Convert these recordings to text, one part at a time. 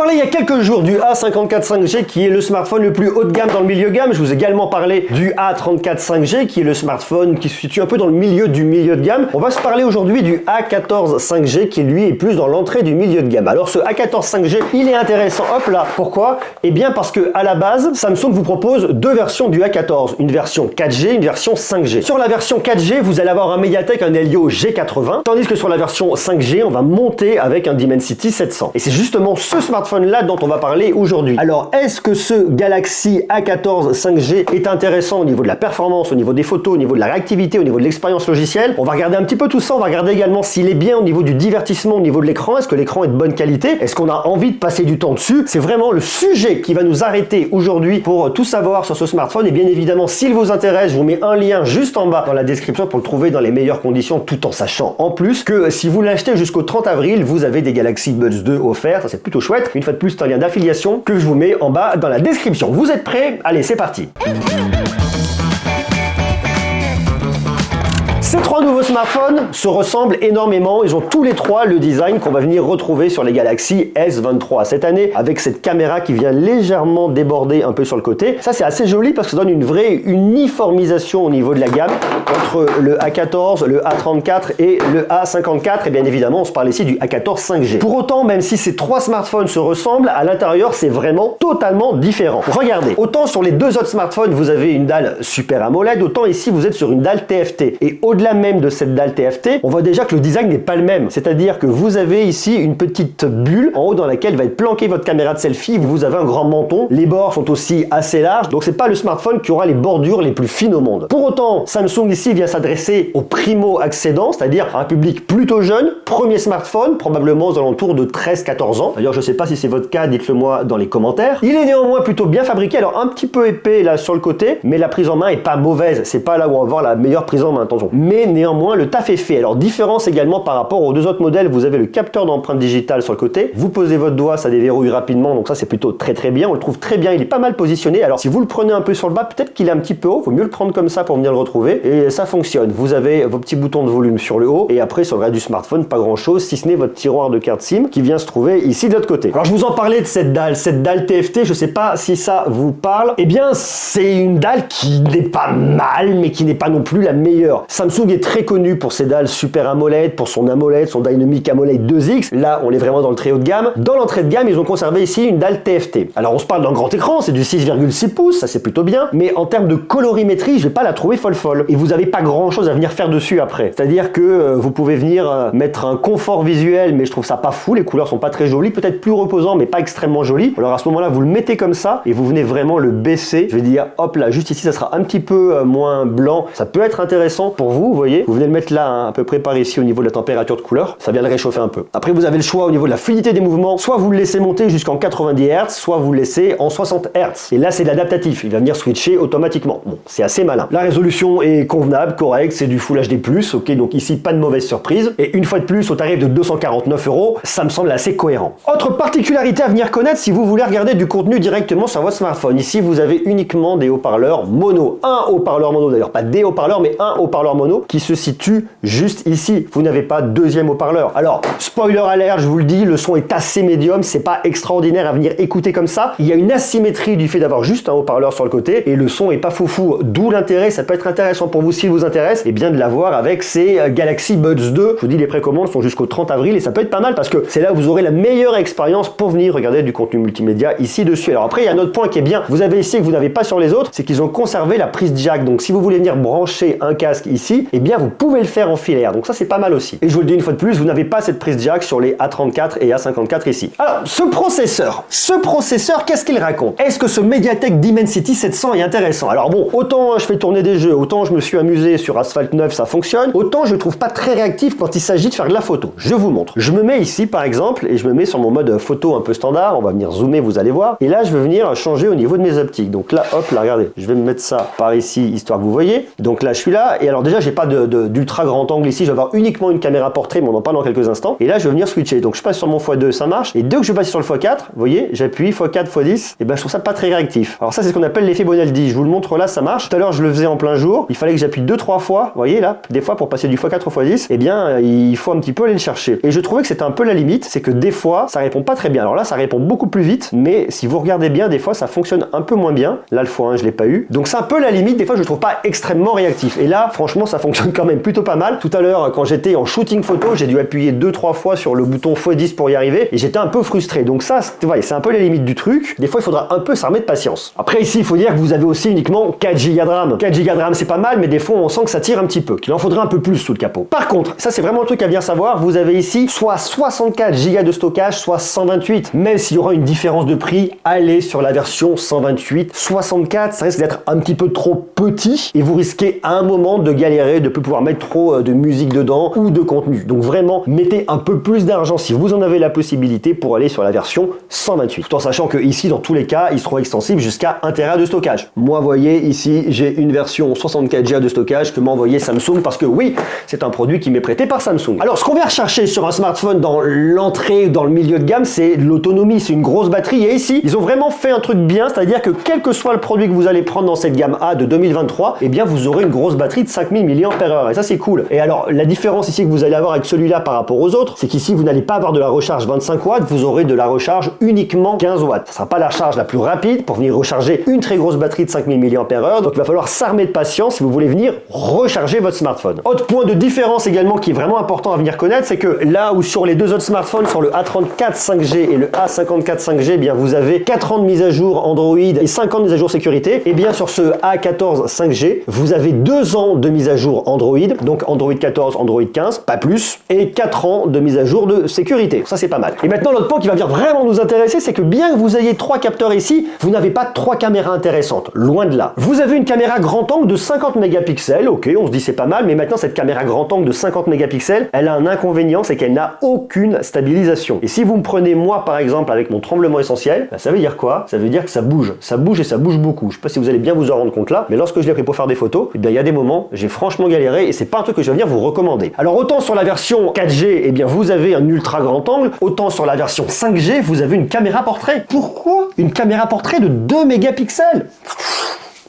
parlais il y a quelques jours du A54 5G qui est le smartphone le plus haut de gamme dans le milieu gamme. Je vous ai également parlé du A34 5G qui est le smartphone qui se situe un peu dans le milieu du milieu de gamme. On va se parler aujourd'hui du A14 5G qui lui est plus dans l'entrée du milieu de gamme. Alors ce A14 5G, il est intéressant. Hop là, pourquoi? Eh bien parce que à la base, Samsung vous propose deux versions du A14, une version 4G, une version 5G. Sur la version 4G, vous allez avoir un Mediatek, un Helio G80, tandis que sur la version 5G, on va monter avec un Dimensity 700. Et c'est justement ce smartphone-là dont on va parler aujourd'hui. Alors, est-ce que ce Galaxy A14 5G est intéressant au niveau de la performance, au niveau des photos, au niveau de la réactivité, au niveau de l'expérience logicielle? On va regarder un petit peu tout ça, on va regarder également s'il est bien au niveau du divertissement, au niveau de l'écran. Est-ce que l'écran est de bonne qualité? Est-ce qu'on a envie de passer du temps dessus? C'est vraiment le sujet qui va nous arrêter aujourd'hui pour tout savoir sur ce smartphone. Et bien évidemment, s'il vous intéresse, je vous mets un lien juste en bas dans la description pour le trouver dans les meilleures conditions, tout en sachant en plus que si vous l'achetez jusqu'au 30 avril, vous avez des Galaxy Buds 2 offerts. Ça, c'est plutôt chouette. Une fois de plus, c'est un lien d'affiliation que je vous mets en bas dans la description. Vous êtes prêts? Allez, c'est parti. Ces trois nouveaux smartphones se ressemblent énormément. Ils ont tous les trois le design qu'on va venir retrouver sur les Galaxy S23 cette année, avec cette caméra qui vient légèrement déborder un peu sur le côté. Ça, c'est assez joli parce que ça donne une vraie uniformisation au niveau de la gamme entre le A14, le A34 et le A54. Et bien évidemment, on se parle ici du A14 5G. Pour autant, même si ces trois smartphones se ressemblent, à l'intérieur, c'est vraiment totalement différent. Regardez, autant sur les deux autres smartphones, vous avez une dalle Super AMOLED, autant ici, vous êtes sur une dalle TFT. Et au-delà même de cette dalle TFT, on voit déjà que le design n'est pas le même. C'est-à-dire que vous avez ici une petite bulle en haut dans laquelle va être planquée votre caméra de selfie. Vous avez un grand menton. Les bords sont aussi assez larges. Donc c'est pas le smartphone qui aura les bordures les plus fines au monde. Pour autant, Samsung ici vient s'adresser aux primo-accédants, c'est-à-dire à un public plutôt jeune. Premier smartphone, probablement aux alentours de 13-14 ans. D'ailleurs, je sais pas si c'est votre cas, dites-le moi dans les commentaires. Il est néanmoins plutôt bien fabriqué. Alors un petit peu épais là sur le côté, mais la prise en main est pas mauvaise. C'est pas là où on va avoir la meilleure prise en main, attention. Mais néanmoins, le taf est fait. Alors, différence également par rapport aux deux autres modèles, vous avez le capteur d'empreinte digitale sur le côté. Vous posez votre doigt, ça déverrouille rapidement, donc ça c'est plutôt très bien. On le trouve très bien, il est pas mal positionné. Alors, si vous le prenez un peu sur le bas, peut-être qu'il est un petit peu haut, faut mieux le prendre comme ça pour venir le retrouver. Et ça fonctionne. Vous avez vos petits boutons de volume sur le haut, et après sur le reste du smartphone, pas grand chose, si ce n'est votre tiroir de carte SIM qui vient se trouver ici de l'autre côté. Alors, je vous en parlais de cette dalle TFT, je sais pas si ça vous parle. Eh bien, c'est une dalle qui n'est pas mal, mais qui n'est pas non plus la meilleure. Samsung est très connu pour ses dalles Super AMOLED, pour son AMOLED, son Dynamic AMOLED 2X. Là, on est vraiment dans le très haut de gamme. Dans l'entrée de gamme, ils ont conservé ici une dalle TFT. Alors, on se parle d'un grand écran, c'est du 6,6 pouces, ça c'est plutôt bien. Mais en termes de colorimétrie, je vais pas la trouver folle. Et vous n'avez pas grand chose à venir faire dessus après. C'est-à-dire que vous pouvez venir mettre un confort visuel, mais je trouve ça pas fou. Les couleurs sont pas très jolies, peut-être plus reposant, mais pas extrêmement jolies. Alors à ce moment-là, vous le mettez comme ça et vous venez vraiment le baisser. Je vais dire, hop là, juste ici, ça sera un petit peu moins blanc. Ça peut être intéressant pour vous, vous voyez. Vous venez le mettre là, hein, à peu près par ici au niveau de la température de couleur, ça vient le réchauffer un peu. Après vous avez le choix au niveau de la fluidité des mouvements, soit vous le laissez monter jusqu'en 90 Hz, soit vous le laissez en 60 Hz. Et là c'est de l'adaptatif, il va venir switcher automatiquement. Bon, c'est assez malin. La résolution est convenable, correcte, c'est du Full HD+, ok, donc ici pas de mauvaise surprise. Et une fois de plus, au tarif de 249 €, ça me semble assez cohérent. Autre particularité à venir connaître si vous voulez regarder du contenu directement sur votre smartphone. Ici vous avez uniquement des haut-parleurs mono. Un haut-parleur mono d'ailleurs, pas des haut-parleurs, mais un haut-parleur mono qui se situe juste ici. Vous n'avez pas deuxième haut-parleur. Alors, spoiler alert, je vous le dis, le son est assez médium, c'est pas extraordinaire à venir écouter comme ça. Il y a une asymétrie du fait d'avoir juste un haut-parleur sur le côté et le son est pas foufou. D'où l'intérêt, ça peut être intéressant pour vous s'il vous intéresse, et bien de l'avoir avec ces Galaxy Buds 2. Je vous dis, les précommandes sont jusqu'au 30 avril et ça peut être pas mal parce que c'est là où vous aurez la meilleure expérience pour venir regarder du contenu multimédia ici dessus. Alors après, il y a un autre point qui est bien, vous avez ici que vous n'avez pas sur les autres, c'est qu'ils ont conservé la prise jack. Donc si vous voulez venir brancher un casque ici, et bien vous pouvez le faire en filaire. Donc ça c'est pas mal aussi. Et je vous le dis une fois de plus, vous n'avez pas cette prise jack sur les A34 et A54 ici. Alors ce processeur, qu'est-ce qu'il raconte? Est-ce que ce Mediatek Dimensity 700 est intéressant? Alors bon, autant je fais tourner des jeux, autant je me suis amusé sur Asphalt 9, ça fonctionne, autant je le trouve pas très réactif quand il s'agit de faire de la photo. Je vous montre. Je me mets ici par exemple et je me mets sur mon mode photo un peu standard. On va venir zoomer, vous allez voir. Et là je vais venir changer au niveau de mes optiques. Donc là, hop, là regardez, je vais me mettre ça par ici histoire que vous voyez. Donc là je suis là et alors déjà j'ai pas d'ultra grand angle ici, je vais avoir uniquement une caméra portrait, mais on en parle dans quelques instants. Et là, je vais venir switcher. Donc je passe sur mon x2, ça marche. Et dès que je passe sur le x4, vous voyez, j'appuie x4, x10, et ben je trouve ça pas très réactif. Alors ça, c'est ce qu'on appelle l'effet Bonaldi. Je vous le montre là, ça marche. Tout à l'heure, je le faisais en plein jour. Il fallait que j'appuie 2-3 fois. Vous voyez là, des fois pour passer du x4 au x10, eh bien, il faut un petit peu aller le chercher. Et je trouvais que c'était un peu la limite, c'est que des fois, ça répond pas très bien. Alors là, ça répond beaucoup plus vite, mais si vous regardez bien, des fois, ça fonctionne un peu moins bien. Là, le x1, je l'ai pas eu. Donc c'est un peu la limite. Des fois, je le trouve pas extrêmement réactif. Et là, franchement, ça fonctionne quand même plutôt pas mal. Tout à l'heure, quand j'étais en shooting photo, j'ai dû appuyer 2-3 fois sur le bouton x10 pour y arriver, et j'étais un peu frustré. Donc ça, c'est un peu la limite du truc. Des fois, il faudra un peu s'armer de patience. Après, ici, il faut dire que vous avez aussi uniquement 4 Go de RAM. 4 Go de RAM, c'est pas mal, mais des fois, on sent que ça tire un petit peu, qu'il en faudrait un peu plus sous le capot. Par contre, ça, c'est vraiment un truc à bien savoir. Vous avez ici soit 64 Go de stockage, soit 128. Même s'il y aura une différence de prix, allez sur la version 128. 64, ça risque d'être un petit peu trop petit, et vous risquez à un moment de galérer, de ne plus pouvoir mettre trop de musique dedans ou de contenu. Donc vraiment, mettez un peu plus d'argent si vous en avez la possibilité pour aller sur la version 128. Tout en sachant que ici, dans tous les cas, il sera extensible jusqu'à 1 Tera de stockage. Moi, vous voyez, ici, j'ai une version 64 Go de stockage que m'a envoyé Samsung parce que oui, c'est un produit qui m'est prêté par Samsung. Alors, ce qu'on vient rechercher sur un smartphone dans l'entrée, dans le milieu de gamme, c'est l'autonomie, c'est une grosse batterie. Et ici, ils ont vraiment fait un truc bien, c'est-à-dire que quel que soit le produit que vous allez prendre dans cette gamme A de 2023, eh bien, vous aurez une grosse batterie de 5000 mAh. Et ça, c'est cool. Et alors, la différence ici que vous allez avoir avec celui-là par rapport aux autres, c'est qu'ici, vous n'allez pas avoir de la recharge 25 watts, vous aurez de la recharge uniquement 15 watts. Ce ne sera pas la charge la plus rapide pour venir recharger une très grosse batterie de 5000 mAh, donc il va falloir s'armer de patience si vous voulez venir recharger votre smartphone. Autre point de différence également qui est vraiment important à venir connaître, c'est que là où sur les deux autres smartphones, sur le A34 5G et le A54 5G, eh bien vous avez 4 ans de mise à jour Android et 5 ans de mise à jour sécurité, et bien sur ce A14 5G, vous avez 2 ans de mise à jour Android, donc Android 14, Android 15, pas plus, et 4 ans de mise à jour de sécurité. Ça, c'est pas mal. Et maintenant, l'autre point qui va venir vraiment nous intéresser, c'est que bien que vous ayez 3 capteurs ici, vous n'avez pas 3 caméras intéressantes. Loin de là. Vous avez une caméra grand angle de 50 mégapixels. Ok, on se dit c'est pas mal, mais maintenant, cette caméra grand angle de 50 mégapixels, elle a un inconvénient, c'est qu'elle n'a aucune stabilisation. Et si vous me prenez moi, par exemple, avec mon tremblement essentiel, bah, ça veut dire quoi? Ça veut dire que ça bouge. Ça bouge et ça bouge beaucoup. Je sais pas si vous allez bien vous en rendre compte là, mais lorsque je l'ai pris pour faire des photos, eh bien, il y a des moments, j'ai franchement galéré et c'est pas un truc que je vais venir vous recommander. Alors, autant sur la version 4G, eh bien, vous avez un ultra grand angle, autant sur la version 5G, vous avez une caméra portrait. Pourquoi une caméra portrait de 2 mégapixels?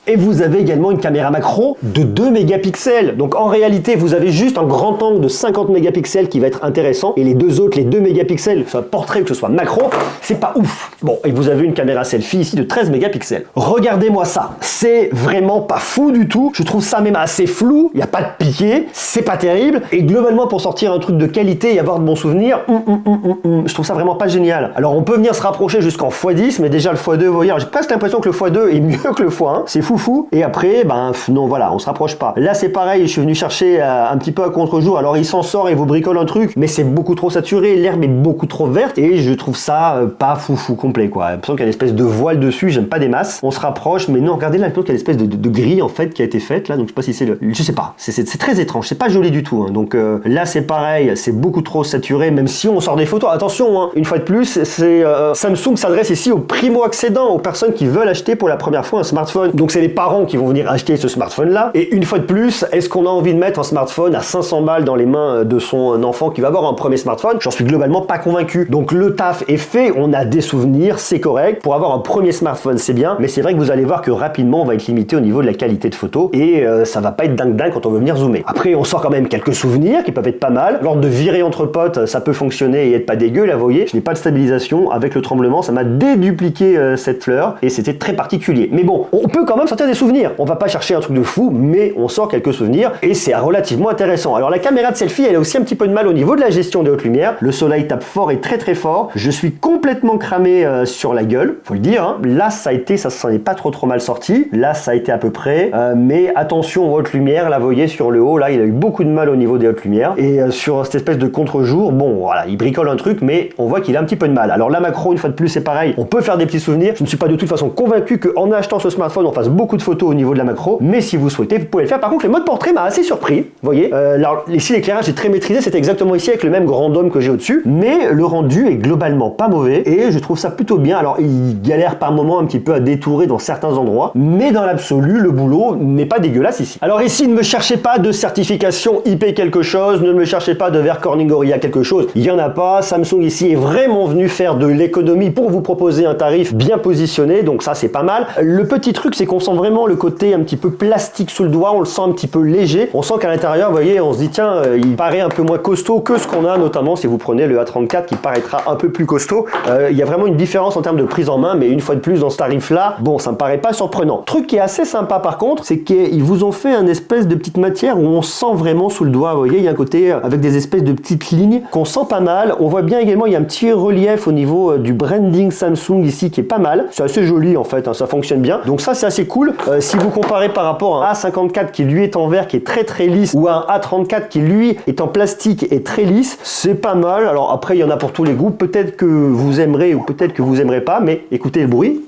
Et vous avez également une caméra macro de 2 mégapixels. Donc en réalité, vous avez juste un grand angle de 50 mégapixels qui va être intéressant. Et les deux autres, les 2 mégapixels, que ce soit portrait ou que ce soit macro, c'est pas ouf. Bon, et vous avez une caméra selfie ici de 13 mégapixels. Regardez-moi ça. C'est vraiment pas fou du tout. Je trouve ça même assez flou. Il n'y a pas de piqué. C'est pas terrible. Et globalement, pour sortir un truc de qualité et avoir de bons souvenirs, je trouve ça vraiment pas génial. Alors on peut venir se rapprocher jusqu'en x10, mais déjà le x2, vous voyez, j'ai presque l'impression que le x2 est mieux que le x1. C'est fou. Et après, ben non, voilà, on se rapproche pas. Là, c'est pareil, je suis venu chercher un petit peu à contre-jour. Alors, il s'en sort et vous bricole un truc, mais c'est beaucoup trop saturé, l'herbe est beaucoup trop verte et je trouve ça pas foufou complet, quoi. J'ai l'impression qu'il y a une espèce de voile dessus, j'aime pas des masses. On se rapproche, mais non, regardez là, qu'il y a une espèce de grille en fait qui a été faite là, donc je sais pas si c'est le. Je sais pas, c'est très étrange, c'est pas joli du tout. Hein. Donc là, c'est pareil, c'est beaucoup trop saturé, même si on sort des photos. Attention, hein, une fois de plus, c'est Samsung s'adresse ici aux primo-accédants, aux personnes qui veulent acheter pour la première fois un smartphone. Donc, c'est les parents qui vont venir acheter ce smartphone-là. Et une fois de plus, est-ce qu'on a envie de mettre un smartphone à 500 balles dans les mains de son enfant qui va avoir un premier smartphone? J'en suis globalement pas convaincu. Donc le taf est fait, on a des souvenirs, c'est correct. Pour avoir un premier smartphone, c'est bien, mais c'est vrai que vous allez voir que rapidement, on va être limité au niveau de la qualité de photo et ça va pas être dingue quand on veut venir zoomer. Après, on sort quand même quelques souvenirs qui peuvent être pas mal. Lors de virer entre potes, ça peut fonctionner et être pas dégueu. Là, vous voyez, je n'ai pas de stabilisation. Avec le tremblement, ça m'a dédupliqué cette fleur et c'était très particulier. Mais bon, on peut quand même sortir des souvenirs. On va pas chercher un truc de fou, mais on sort quelques souvenirs et c'est relativement intéressant. Alors la caméra de selfie, elle a aussi un petit peu de mal au niveau de la gestion des hautes lumières. Le soleil tape fort et très très fort. Je suis complètement cramé sur la gueule, faut le dire. Hein. Là, ça s'en est pas trop mal sorti. Là, ça a été à peu près. Mais attention aux hautes lumières. Là, vous voyez sur le haut, là, il a eu beaucoup de mal au niveau des hautes lumières. Et sur cette espèce de contre-jour, bon, voilà, il bricole un truc, mais on voit qu'il a un petit peu de mal. Alors la macro, une fois de plus, c'est pareil. On peut faire des petits souvenirs. Je ne suis pas de toute façon convaincu qu'en achetant ce smartphone, on fasse beaucoup beaucoup de photos au niveau de la macro, mais si vous souhaitez, vous pouvez le faire. Par contre, le mode portrait m'a assez surpris, vous voyez. Alors ici, l'éclairage est très maîtrisé, c'est exactement ici avec le même grand dôme que j'ai au-dessus, mais le rendu est globalement pas mauvais et je trouve ça plutôt bien. Alors, il galère par moment un petit peu à détourer dans certains endroits, mais dans l'absolu, le boulot n'est pas dégueulasse ici. Alors ici, ne me cherchez pas de certification IP quelque chose, ne me cherchez pas de verre Corning Gorilla quelque chose, il y en a pas. Samsung ici est vraiment venu faire de l'économie pour vous proposer un tarif bien positionné, donc ça c'est pas mal. Le petit truc, c'est qu'on sent vraiment le côté un petit peu plastique sous le doigt, on le sent un petit peu léger, on sent qu'à l'intérieur, vous voyez, on se dit tiens, il paraît un peu moins costaud que ce qu'on a, notamment si vous prenez le A34 qui paraîtra un peu plus costaud. Il y a vraiment une différence en termes de prise en main, mais une fois de plus dans ce tarif là, bon, ça me paraît pas surprenant. Truc qui est assez sympa par contre, c'est qu'ils vous ont fait un espèce de petite matière où on sent vraiment sous le doigt, vous voyez, il y a un côté avec des espèces de petites lignes qu'on sent pas mal. On voit bien également, il y a un petit relief au niveau du branding Samsung ici qui est pas mal. C'est assez joli en fait, hein, ça fonctionne bien. Donc ça c'est assez cool. Si vous comparez par rapport à un A54 qui lui est en verre, qui est très lisse, ou un A34 qui lui est en plastique et très lisse, c'est pas mal. Alors après il y en a pour tous les goûts, peut-être que vous aimerez ou peut-être que vous aimerez pas, mais écoutez le bruit.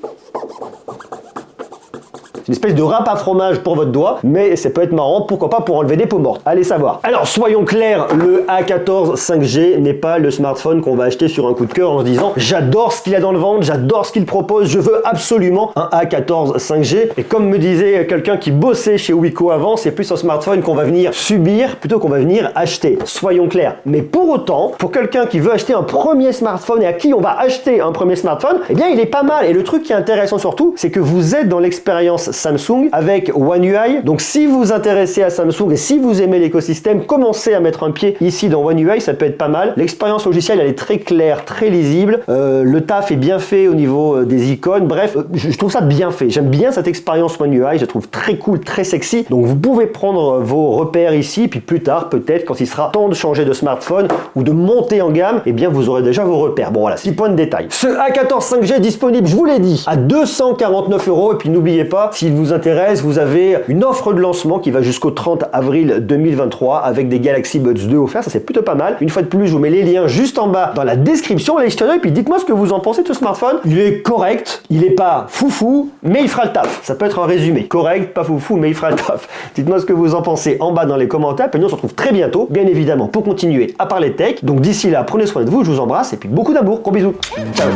C'est une espèce de râpe à fromage pour votre doigt, mais ça peut être marrant, pourquoi pas pour enlever des peaux mortes. Allez savoir. Alors soyons clairs, le A14 5G n'est pas le smartphone qu'on va acheter sur un coup de cœur en se disant j'adore ce qu'il a dans le ventre, j'adore ce qu'il propose, je veux absolument un A14 5G. Et comme me disait quelqu'un qui bossait chez Wiko avant, c'est plus un smartphone qu'on va venir subir plutôt qu'on va venir acheter. Soyons clairs. Mais pour autant, pour quelqu'un qui veut acheter un premier smartphone et à qui on va acheter un premier smartphone, eh bien il est pas mal. Et le truc qui est intéressant surtout, c'est que vous êtes dans l'expérience Samsung avec One UI. Donc si vous vous intéressez à Samsung et si vous aimez l'écosystème, commencez à mettre un pied ici dans One UI, ça peut être pas mal. L'expérience logicielle elle est très claire, très lisible. Le taf est bien fait au niveau des icônes. Bref, je trouve ça bien fait. J'aime bien cette expérience One UI, je la trouve très cool, très sexy. Donc vous pouvez prendre vos repères ici, puis plus tard, peut-être quand il sera temps de changer de smartphone ou de monter en gamme, eh bien vous aurez déjà vos repères. Bon voilà, 6 points de détail. Ce A14 5G est disponible, je vous l'ai dit, à 249 €. Et puis n'oubliez pas, s'il vous intéresse, vous avez une offre de lancement qui va jusqu'au 30 avril 2023 avec des Galaxy Buds 2 offerts, ça c'est plutôt pas mal. Une fois de plus, je vous mets les liens juste en bas dans la description, allez jeter un œil, puis dites-moi ce que vous en pensez de ce smartphone. Il est correct, il est pas foufou, mais il fera le taf. Ça peut être un résumé. Correct, pas foufou, mais il fera le taf. Dites-moi ce que vous en pensez en bas dans les commentaires, puis nous on se retrouve très bientôt, bien évidemment, pour continuer à parler tech. Donc d'ici là, prenez soin de vous, je vous embrasse, et puis beaucoup d'amour, gros bisous. Ciao.